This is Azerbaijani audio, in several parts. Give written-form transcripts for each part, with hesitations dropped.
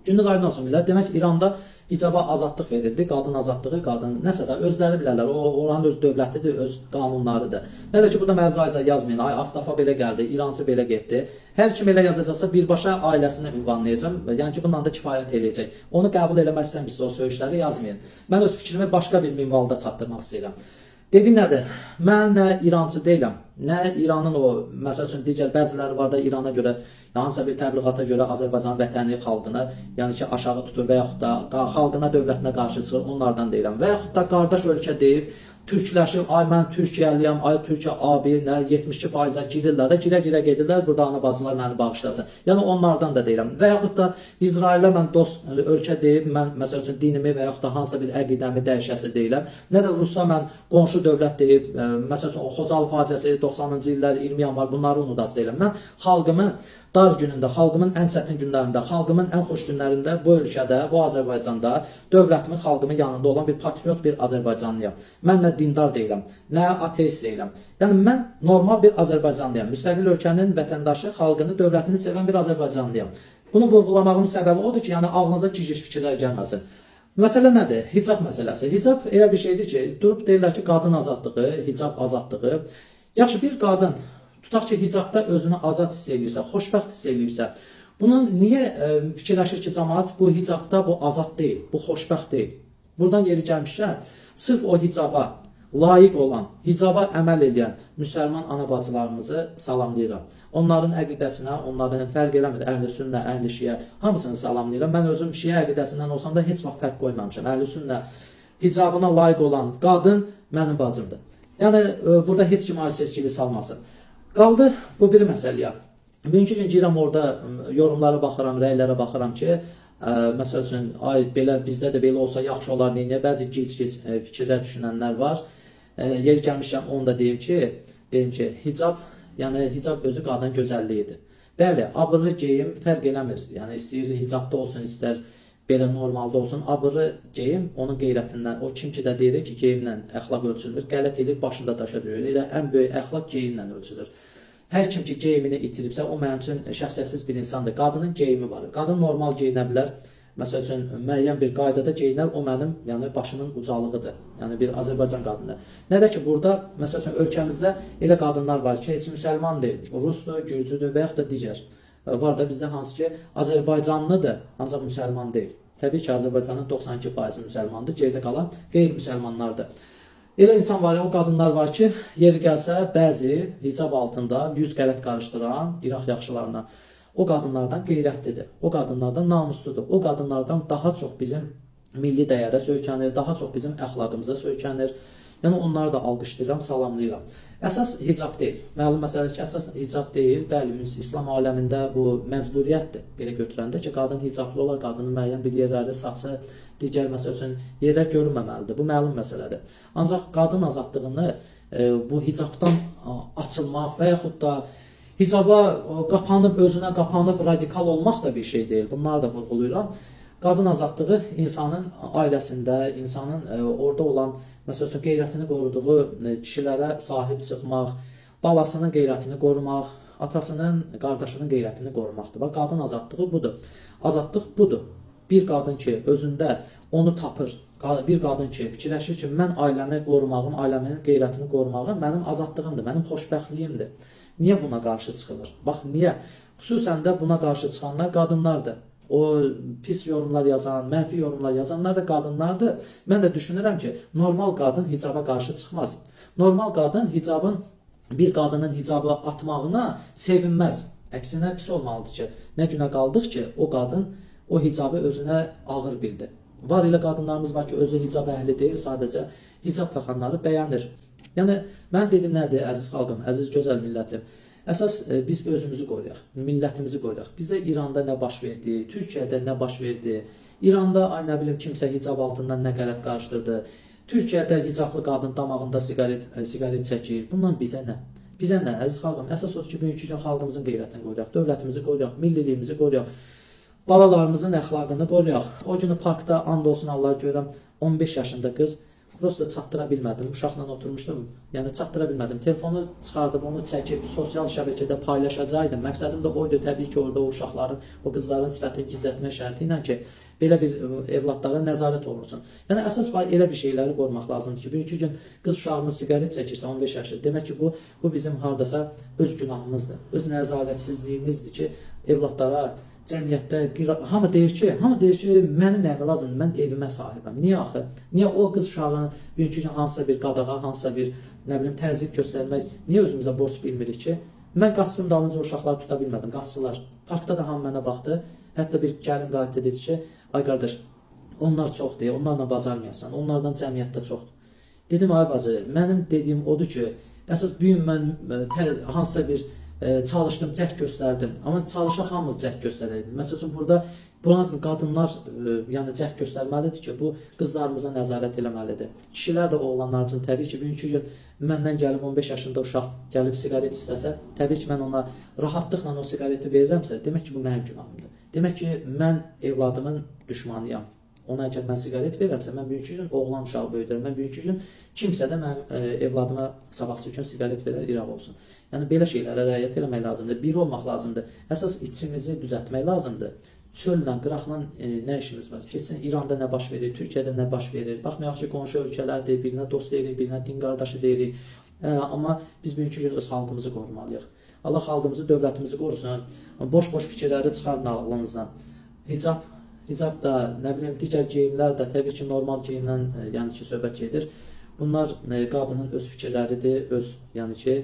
Gününüz aydın olsun millət. Demək İranda hicaba azadlıq verildi. Qadın azadlığı, qadın nəsə də özləri bilərlər. Oranın öz dövlətidir, öz qanunlarıdır. Nə də ki, burada mərcə yazmayın. Ay, Aftafa belə gəldi, İrancı belə getdi. Hər kim elə yazacaqsa birbaşa ailəsinə ünvanlayacağım. Yəni ki, bundan da kifayət eləyəcək. Onu qəbul eləmək istəmirsə o söyüşləri yazmayın. Mən öz fikrimi başqa bir minvalda çatdırmaq istəyirəm. Dedim nədir? Mən nə İrancı deyiləm, nə İranın o, məsəl üçün digər bəziləri var da İrana görə, hansısa bir təbliğata görə Azərbaycan vətəni xalqını, yəni ki, aşağı tutur və yaxud da xalqına, dövlətinə qarşı çıxır, onlardan deyiləm. Və yaxud da qardaş ölkə deyib, türkləşib, ay mən Türkiyəliyəm, ay Türkiyə abi, nə 72% girirlər də, girə gedirlər, burada ana bacılar məni bağışlasın. Yəni onlardan da deyirəm. Və yaxud da İsrailə mən dost ölkə deyib, mən məsəl üçün dinimi və yaxud da hansısa bir əqidəmi dəyişəsi deyiləm. Nə də Rusya mən qonşu dövlət deyib, məsəl üçün o Xocalı faciəsi 90-cı illər, 20 yanvar bunları unudası deyiləm. Mən xalqımı dar günündə, xalqımın ən çətin günlərində, xalqımın ən xoş günlərində bu ölkədə, bu Azərbaycanda dövlətimin, xalqımın yanında olan bir patriot, bir Azərbaycanlıyam. Mən nə dindar deyiləm, nə ateist deyiləm. Yəni mən normal bir Azərbaycanlıyam. Müstəqil ölkənin vətəndaşı, xalqını, dövlətini sevən bir Azərbaycanlıyam. Bunu vurğulamağımın səbəbi odur ki, yəni ağlınıza gic fikirlər gəlməsin. Məsələ nədir? Hicab məsələsi. Hicab elə bir şeydir ki, durub deyirlər ki, qadın azadlığı, hicab azadlığı. Yaxşı, bir qadın tutaq ki, hicabda özünü azad hiss edirsə, xoşbəxt hiss edirsə, bunun niyə fikirləşir ki, cəmaət bu hicabda bu azad deyil, bu xoşbəxt deyil? Buradan yeri gəlmişsə, sırf o hicaba layiq olan, hicaba əməl edən müsəlman ana bacılarımızı salamlayıram. Onların əqidəsinə, onların fərq eləmir, əhl-i sünnə, əhl-i şiə, hamısını salamlayıram. Mən özüm şiə əqidəsindən olsam da heç vaxt fərq qoymamışam. Əhl-i sünnə, hicabına layiq olan qadın mənim bacımdır. Yəni, burada heç kim ayrı-seçkili salmasın. Qaldı bu bir məsələyə. Bugünkü gün girəm orada yorumlara baxıram, rəylərə baxıram ki, məsəl üçün, ay belə bizdə də belə olsa yaxşı olar deyə bəzi gic fikirlər düşünənlər var. Yer gəlmişkən onu da deyim ki, hicab, yəni hicab özü qadın gözəlliyidir. Bəli, abırlı geyim fərq eləmir. Yəni istəyir hicabda olsun, istər belə normalda olsun, abırlı geyim onun qeyrətindən, o kim ki də deyir ki, geyimlə əxlaq ölçülür, qələt edir, başında daşa döyür. Elə ən böyük əxlaq geyimlə ölçülür. Hər kim ki geyimini itiribsə, o mənim üçün şəxsiyyətsiz bir insandır. Qadının geyimi var. Qadın normal geyinə bilər. Məsəl üçün, müəyyən bir qaydada geyinər, o mənim başımın ucalığıdır. Yəni bir Azərbaycan qadını. Nə də ki, burada, məsəl üçün, ölkəmizdə elə qadınlar var ki, heç müsəlman deyil, rusdur, gürcüdür və yaxud da digər. Var da bizdə hansı ki, Azərbaycanlıdır, ancaq müsəlman deyil. Təbii ki, Azərbaycanın 92% müsəlmandır, geridə qalan qeyri-müsəlmanlardır. Elə insan var, o qadınlar var ki, yeri gəlsə, bəzi hicab altında yüz qələt qarışdıran İraq yaxşılarına, o qadınlardan qeyrətlidir, o qadınlardan namusludur, o qadınlardan daha çox bizim milli dəyərə söykənir, daha çox bizim əxlaqımıza söykənir. Yəni onları da alqışlayıram, salamlayıram. Əsas hicab deyil. Məlum məsələ ki, əsas hicab deyil. Bəli, İslam aləmində bu məcburiyyətdir. Belə götürəndə ki, qadın hicablı olar, qadının müəyyən bir yerləri, saçı, digər məsəl üçün yerlər görünməməlidir. Bu məlum məsələdir. Ancaq qadın azadlığını bu hicabdan açılmaq və yaxud da hicaba qapanıb, özünə qapanıb radikal olmaq da bir şey deyil. Bunları da vurğulayıram. Qadın azadlığı insanın ailəsində, insanın orada olan, məsəl üçün, qeyrətini qoruduğu kişilərə sahib çıxmaq, balasının qeyrətini qorumaq, atasının, qardaşının qeyrətini qorumaqdır. Bax, qadın azadlığı budur. Azadlıq budur. Bir qadın ki, özündə onu tapır, bir qadın ki, fikirləşir ki, mən ailəmi qorumağım, ailəmin qeyrətini qorumağım mənim azadlığımdır, mənim xoşbəxtliyimdir. Niyə buna qarşı çıxılır? Bax, niyə? Xüsusən də buna qarşı çıxanlar qadınlardır. O pis yorumlar yazan, mənfi yorumlar yazanlar da qadınlardır. Mən də düşünürəm ki, normal qadın hicaba qarşı çıxmaz. Normal qadın bir qadının hicabı atmağına sevinməz. Əksinə pis olmalıdır ki, nə günə qaldıq ki, o qadın o hicabı özünə ağır bildi. Var elə qadınlarımız var ki, özü hicab əhli deyil, sadəcə hicab taxanları bəyənir. Yəni, mən dedim nədir, əziz xalqım, əziz gözəl millətim. Əsas biz özümüzü qoruyaq, millətimizi qoruyaq. Bizdə İranda nə baş verdi, Türkiyədə nə baş verdi, İranda, ay nə bilim, kimsə hicab altından nə qələt qarışdırdı, Türkiyədə hicablı qadın damağında sigaret çəkir. Bundan bizə nə? Bizə nə, əziz xalqım? Əsas odur ki, bugünkü gün xalqımızın qeyrətini qoruyaq, dövlətimizi qoruyaq, milliliyimizi qoruyaq, balalarımızın əxlaqını qoruyaq. O günü parkda, and olsun Allah görürəm, 15 yaşında qız prosta çatdıra bilmədim. Uşaqla oturmuşdum. Yəni çatdıra bilmədim. Telefonu çıxardıb onu çəkib sosial şəbəkədə paylaşacaqdım. Məqsədim də oydu, təbii ki, orada o uşaqların, o qızların sifətini gizlətmə şərti ilə ki, belə bir evladlara nəzarət olunsun. Yəni əsas elə bir şeyləri qorumaq lazımdır ki, bir-iki gün qız uşağımız siqaret çəkirsə 15 yaşlı, demək ki, bu bizim hardasa öz günahımızdır, öz nəzarətsizliyimizdir ki, evladlara cəmiyyətdə hamı deyir ki, mənim nəyimə lazımdır, mən evimə sahibəm. Niyə axı? Niyə o qız uşağını bir-iki gün hansısa bir qadağa, hansısa bir təzyiq göstərmək, niyə özümüzə borc bilmirik ki? Mən qaçsın dalınca uşaqları tuta bilmədim, qaçsınlar. Parkda da hamı mənə baxdı. Hətta bir gəlin qayıtdı, dedi ki, ay qardaş, onlar çoxdur, onlarla bacarmayasan, onlardan cəmiyyətdə çoxdur. Dedim, ay bacı, mənim dediyim odur ki, əsas bu gün mən hansısa bir çalışdım, cəhd göstərdim. Amma çalışaq hamımız cəhd göstərək. Məsəl üçün burada buna qadınlar yəni cəhd göstərməlidir ki, bu qızlarımıza nəzarət eləməlidir. Kişilər də oğlanlarımızın təbii ki, bugünkü gün məndən gəlib 15 yaşında uşaq gəlib siqaret istəsə, təbii ki, mən ona rahatlıqla o siqareti verirəmsə, demək ki, bu mənim günahımdır. Demək ki, mən evladımın düşmanıyam. Ona əgər mən siqaret verirəmsə, mən bugünkü gün oğlan uşağı böyüdürəm. Mən bugünkü gün kimsə də mənim evladıma sabahsı üçün siqaret verər, iraq olsun. Yəni belə şeylərə riayət eləmək lazımdır, bir olmaq lazımdır. Əsas içimizi düzəltmək lazımdır. Çöllə, qıraqla nə işimiz var? Keçsin İranda nə baş verir, Türkiyədə nə baş verir. Baxmayaq ki, qonşu ölkələrdir, birinə dost deyirik, birinə din qardaşı deyirik. Amma biz bugünkü gün öz xalqımızı qorumalıyıq. Allah xalqımızı, dövlətimizi qorusun. Boş-boş fikirləri çıxarın ağlınızdan. Hicab da, nə bilim, digər geyimlər də təbii ki, normal geyimdən yəni ki, söhbət gedir. Bunlar qadının öz fikirləridir, yəni ki,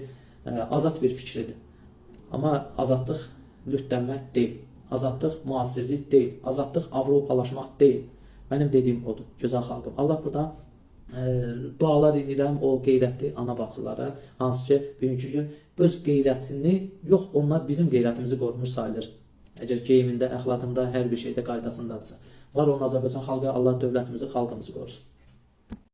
azad bir fikridir. Amma azadlıq lütlənmək deyil, azadlıq müasirlik deyil, azadlıq avropalaşmaq deyil. Mənim dediyim odur, gözəl xalqım. Allah burada dualar edirəm o qeyrətli ana bacılara, hansı ki, bugünkü gün öz qeyrətini, yox, onlar bizim qeyrətimizi qorumuş sayılır. Əgər geyimində, əxlaqında, hər bir şeydə qaydasındadırsa. Var olun Azərbaycan xalqı, Allah dövlətimizi, xalqımızı qorusun.